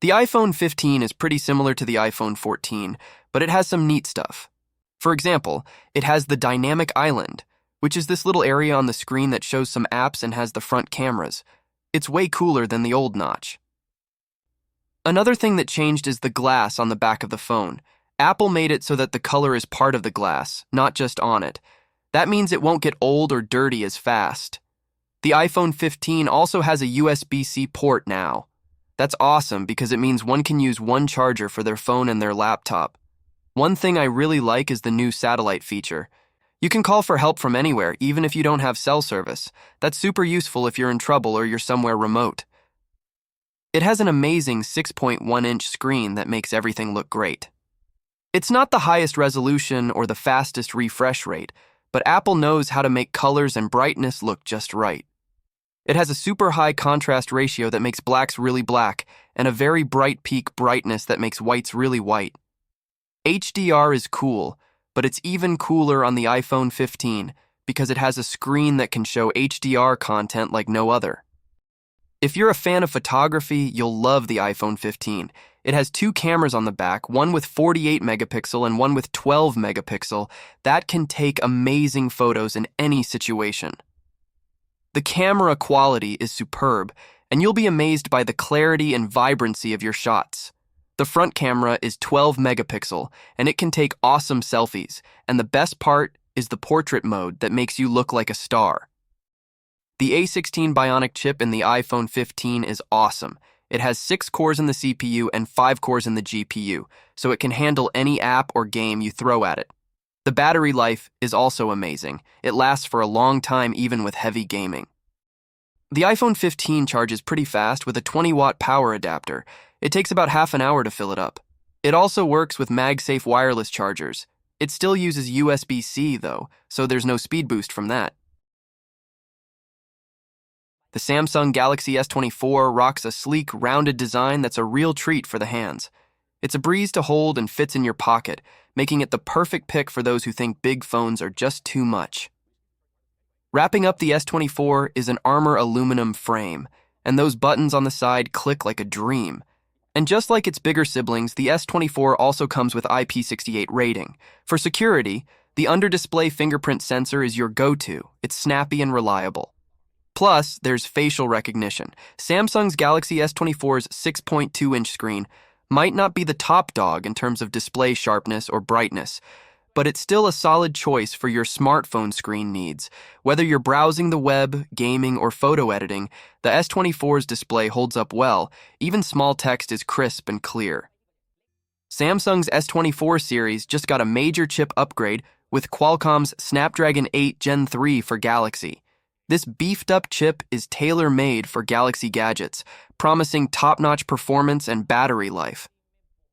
The iPhone 15 is pretty similar to the iPhone 14, but it has some neat stuff. For example, it has the dynamic island, which is this little area on the screen that shows some apps and has the front cameras. It's way cooler than the old notch. Another thing that changed is the glass on the back of the phone. Apple made it so that the color is part of the glass, not just on it. That means it won't get old or dirty as fast. The iPhone 15 also has a USB-C port now. That's awesome because it means one can use one charger for their phone and their laptop. One thing I really like is the new satellite feature. You can call for help from anywhere, even if you don't have cell service. That's super useful if you're in trouble or you're somewhere remote. It has an amazing 6.1-inch screen that makes everything look great. It's not the highest resolution or the fastest refresh rate, but Apple knows how to make colors and brightness look just right. It has a super high contrast ratio that makes blacks really black and a very bright peak brightness that makes whites really white. HDR is cool, but it's even cooler on the iPhone 15 because it has a screen that can show HDR content like no other. If you're a fan of photography, you'll love the iPhone 15. It has two cameras on the back, one with 48 megapixel and one with 12 megapixel, that can take amazing photos in any situation. The camera quality is superb, and you'll be amazed by the clarity and vibrancy of your shots. The front camera is 12 megapixel, and it can take awesome selfies, and the best part is the portrait mode that makes you look like a star. The A16 Bionic chip in the iPhone 15 is awesome. It has 6 cores in the CPU and 5 cores in the GPU, so it can handle any app or game you throw at it. The battery life is also amazing. It lasts for a long time even with heavy gaming. The iPhone 15 charges pretty fast with a 20-watt power adapter. It takes about half an hour to fill it up. It also works with MagSafe wireless chargers. It still uses USB-C though, so there's no speed boost from that. The Samsung Galaxy S24 rocks a sleek, rounded design that's a real treat for the hands. It's a breeze to hold and fits in your pocket, making it the perfect pick for those who think big phones are just too much. Wrapping up the S24 is an armor aluminum frame, and those buttons on the side click like a dream. And just like its bigger siblings, the S24 also comes with IP68 rating. For security, the under-display fingerprint sensor is your go-to. It's snappy and reliable. Plus, there's facial recognition. Samsung's Galaxy S24's 6.2-inch screen might not be the top dog in terms of display sharpness or brightness, but it's still a solid choice for your smartphone screen needs. Whether you're browsing the web, gaming, or photo editing, the S24's display holds up well. Even small text is crisp and clear. Samsung's S24 series just got a major chip upgrade with Qualcomm's Snapdragon 8 Gen 3 for Galaxy. This beefed-up chip is tailor-made for Galaxy gadgets, promising top-notch performance and battery life.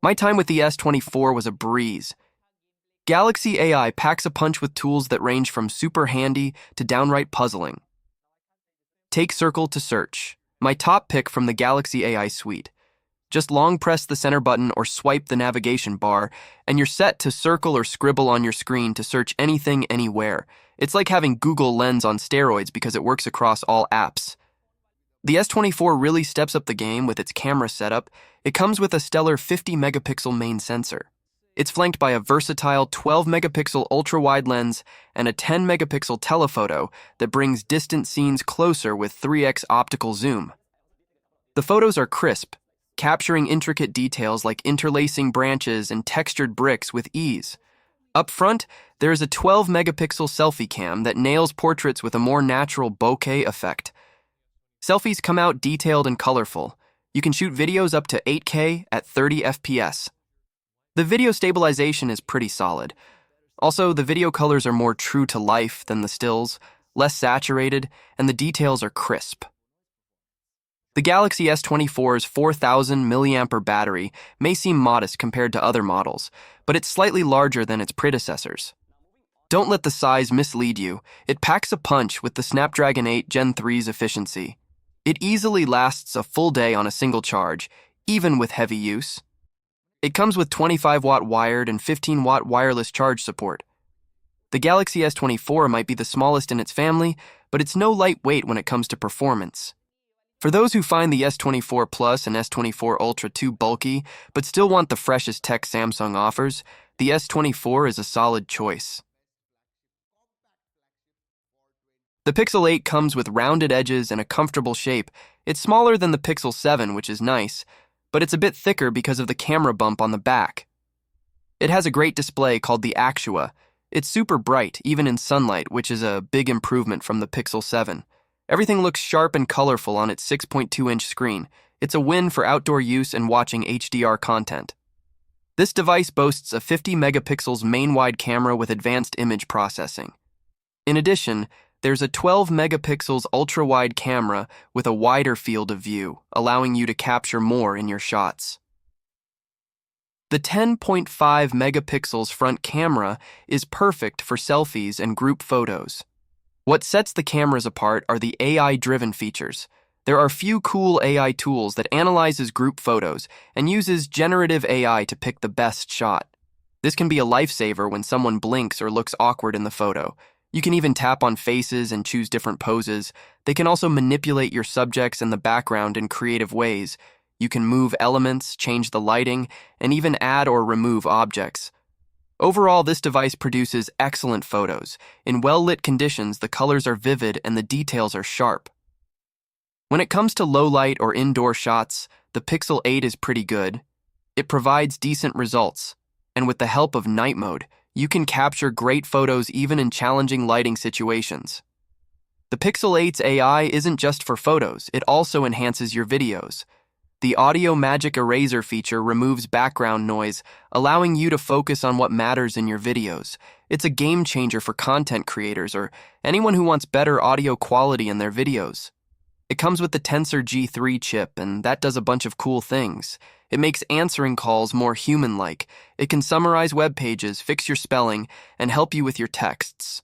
My time with the S24 was a breeze. Galaxy AI packs a punch with tools that range from super handy to downright puzzling. Take Circle to search, my top pick from the Galaxy AI suite. Just long press the center button or swipe the navigation bar, and you're set to circle or scribble on your screen to search anything, anywhere. It's like having Google Lens on steroids because it works across all apps. The S24 really steps up the game with its camera setup. It comes with a stellar 50-megapixel main sensor. It's flanked by a versatile 12-megapixel ultra-wide lens and a 10-megapixel telephoto that brings distant scenes closer with 3x optical zoom. The photos are crisp, capturing intricate details like interlacing branches and textured bricks with ease. Up front, there is a 12-megapixel selfie cam that nails portraits with a more natural bokeh effect. Selfies come out detailed and colorful. You can shoot videos up to 8K at 30 FPS. The video stabilization is pretty solid. Also, the video colors are more true to life than the stills, less saturated, and the details are crisp. The Galaxy S24's 4,000 mAh battery may seem modest compared to other models, but it's slightly larger than its predecessors. Don't let the size mislead you. It packs a punch with the Snapdragon 8 Gen 3's efficiency. It easily lasts a full day on a single charge, even with heavy use. It comes with 25-watt wired and 15-watt wireless charge support. The Galaxy S24 might be the smallest in its family, but it's no lightweight when it comes to performance. For those who find the S24 Plus and S24 Ultra too bulky, but still want the freshest tech Samsung offers, the S24 is a solid choice. The Pixel 8 comes with rounded edges and a comfortable shape. It's smaller than the Pixel 7, which is nice, but it's a bit thicker because of the camera bump on the back. It has a great display called the Actua. It's super bright, even in sunlight, which is a big improvement from the Pixel 7. Everything looks sharp and colorful on its 6.2-inch screen. It's a win for outdoor use and watching HDR content. This device boasts a 50 megapixels main-wide camera with advanced image processing. In addition, there's a 12 megapixels ultra-wide camera with a wider field of view, allowing you to capture more in your shots. The 10.5 megapixels front camera is perfect for selfies and group photos. What sets the cameras apart are the AI-driven features. There are few cool AI tools that analyzes group photos and uses generative AI to pick the best shot. This can be a lifesaver when someone blinks or looks awkward in the photo. You can even tap on faces and choose different poses. They can also manipulate your subjects and the background in creative ways. You can move elements, change the lighting, and even add or remove objects. Overall, this device produces excellent photos. In well-lit conditions, the colors are vivid and the details are sharp. When it comes to low-light or indoor shots, the Pixel 8 is pretty good. It provides decent results, and with the help of night mode, you can capture great photos even in challenging lighting situations. The Pixel 8's AI isn't just for photos, it also enhances your videos. The Audio Magic Eraser feature removes background noise, allowing you to focus on what matters in your videos. It's a game changer for content creators or anyone who wants better audio quality in their videos. It comes with the Tensor G3 chip, and that does a bunch of cool things. It makes answering calls more human-like. It can summarize web pages, fix your spelling, and help you with your texts.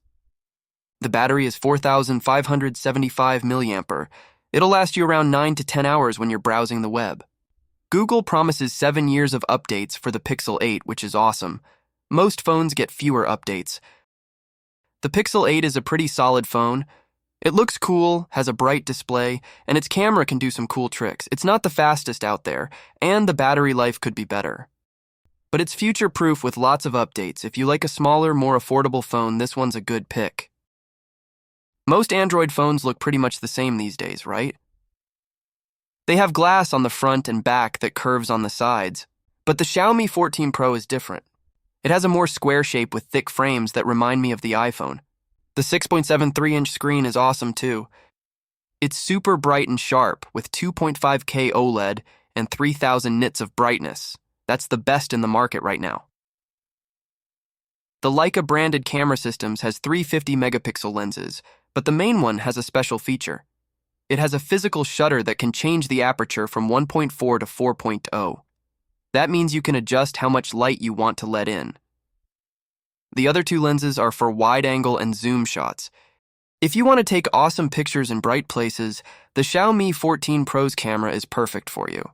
The battery is 4,575 mAh. It'll last you around 9 to 10 hours when you're browsing the web. Google promises 7 years of updates for the Pixel 8, which is awesome. Most phones get fewer updates. The Pixel 8 is a pretty solid phone. It looks cool, has a bright display, and its camera can do some cool tricks. It's not the fastest out there, and the battery life could be better. But it's future-proof with lots of updates. If you like a smaller, more affordable phone, this one's a good pick. Most Android phones look pretty much the same these days, right? They have glass on the front and back that curves on the sides, but the Xiaomi 14 Pro is different. It has a more square shape with thick frames that remind me of the iPhone. The 6.73-inch screen is awesome too. It's super bright and sharp with 2.5K OLED and 3000 nits of brightness. That's the best in the market right now. The Leica branded camera systems has 350 megapixel lenses, but the main one has a special feature. It has a physical shutter that can change the aperture from 1.4 to 4.0. That means you can adjust how much light you want to let in. The other two lenses are for wide-angle and zoom shots. If you want to take awesome pictures in bright places, the Xiaomi 14 Pro's camera is perfect for you.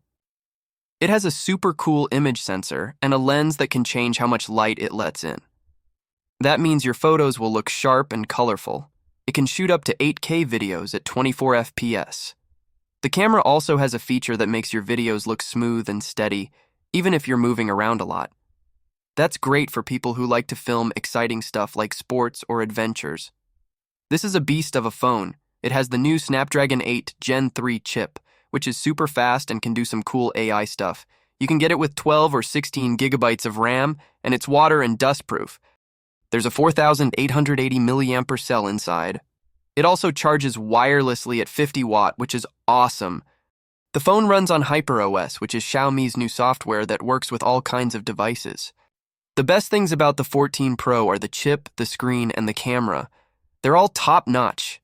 It has a super cool image sensor and a lens that can change how much light it lets in. That means your photos will look sharp and colorful. It can shoot up to 8K videos at 24 FPS. The camera also has a feature that makes your videos look smooth and steady, even if you're moving around a lot. That's great for people who like to film exciting stuff like sports or adventures. This is a beast of a phone. It has the new Snapdragon 8 Gen 3 chip, which is super fast and can do some cool AI stuff. You can get it with 12 or 16 gigabytes of RAM, and it's water and dust proof. There's a 4,880 milliampere cell inside. It also charges wirelessly at 50 watt, which is awesome. The phone runs on HyperOS, which is Xiaomi's new software that works with all kinds of devices. The best things about the 14 Pro are the chip, the screen, and the camera. They're all top-notch.